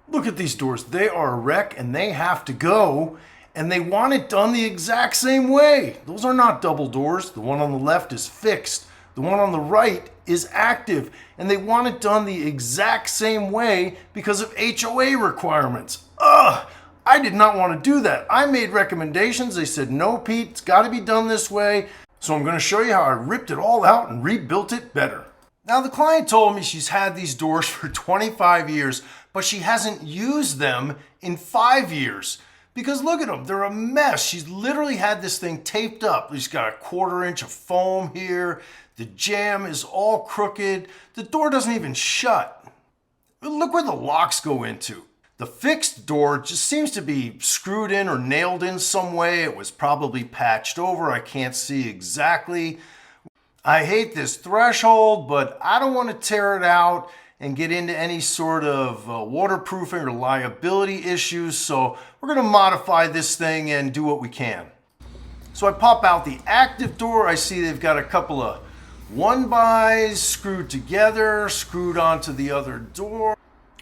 Look at these doors. They are a wreck and they have to go. And they want it done the exact same way. Those are not double doors. The one on the left is fixed. The one on the right is active. And they want it done the exact same way because of HOA requirements. Ugh! I did not want to do that. I made recommendations. They said, no, Pete, it's got to be done this way. So I'm going to show you how I ripped it all out and rebuilt it better. Now, the client told me she's had these doors for 25 years, but she hasn't used them in 5 years. Because look at them, they're a mess. She's literally had this thing taped up. She's got a 1/4 inch of foam here. The jamb is all crooked. The door doesn't even shut. Look where the locks go into. The fixed door just seems to be screwed in or nailed in some way. It was probably patched over. I can't see exactly. I hate this threshold, but I don't want to tear it out and get into any sort of waterproofing or liability issues. So we're going to modify this thing and do what we can. So I pop out the active door. I see they've got a couple of 1-bys screwed together, screwed onto the other door.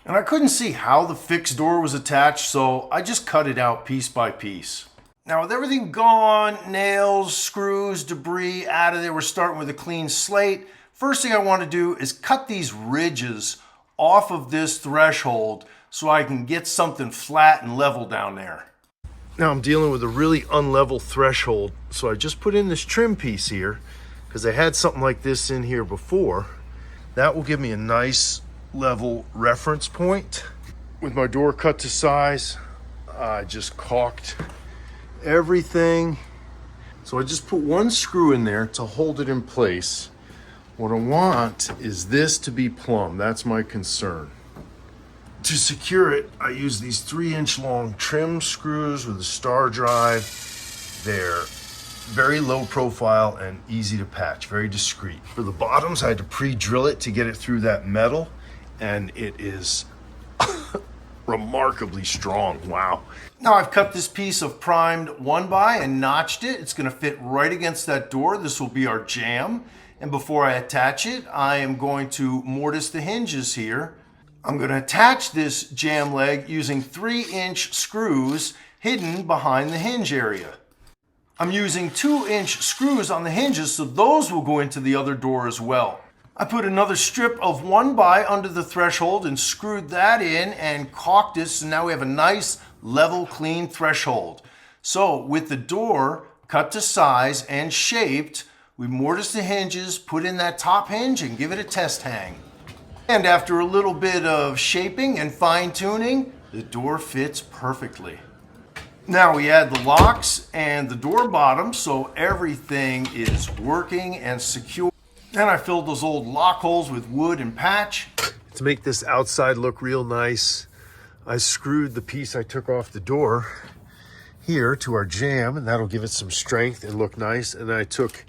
And I couldn't see how the fixed door was attached, so I just cut it out piece by piece. Now with everything gone, nails, screws, debris out of there, we're starting with a clean slate. First thing I want to do is cut these ridges off of this threshold so I can get something flat and level down there. Now I'm dealing with a really unlevel threshold, so I just put in this trim piece here because I had something like this in here before. That will give me a nice level reference point. With my door cut to size, I just caulked everything. So I just put one screw in there to hold it in place. What I want is this to be plumb. That's my concern. To secure it, I use these 3-inch long trim screws with a star drive. They're very low profile and easy to patch, very discreet. For the bottoms, I had to pre-drill it to get it through that metal, and it is remarkably strong. Wow. Now I've cut this piece of primed 1-by and notched it. It's going to fit right against that door. This will be our jamb. And before I attach it, I am going to mortise the hinges here. I'm going to attach this jamb leg using 3-inch screws hidden behind the hinge area. I'm using 2-inch screws on the hinges, so those will go into the other door as well. I put another strip of 1-by under the threshold and screwed that in and caulked it, so now we have a nice, level, clean threshold. So with the door cut to size and shaped, we mortise the hinges, put in that top hinge, and give it a test hang. And after a little bit of shaping and fine tuning, the door fits perfectly. Now we add the locks and the door bottom so everything is working and secure. And I filled those old lock holes with wood and patch. To make this outside look real nice, I screwed the piece I took off the door here to our jamb, and that'll give it some strength and look nice. And then I took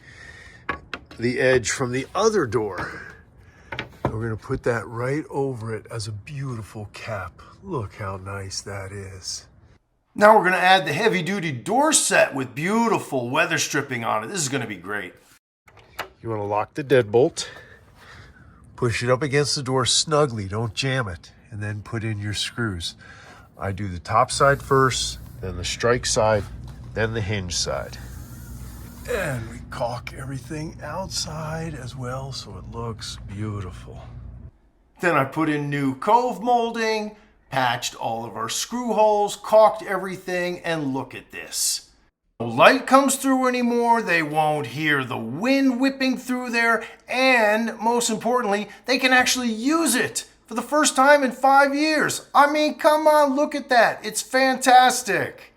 the edge from the other door. And we're gonna put that right over it as a beautiful cap. Look how nice that is. Now we're gonna add the heavy duty door set with beautiful weather stripping on it. This is gonna be great. You wanna lock the deadbolt, push it up against the door snugly, don't jam it, and then put in your screws. I do the top side first, then the strike side, then the hinge side. And we caulk everything outside as well so it looks beautiful. Then I put in new cove molding, patched all of our screw holes, caulked everything, and look at this. No light comes through anymore, they won't hear the wind whipping through there, and most importantly, they can actually use it for the first time in 5 years. I mean, come on, look at that. It's fantastic.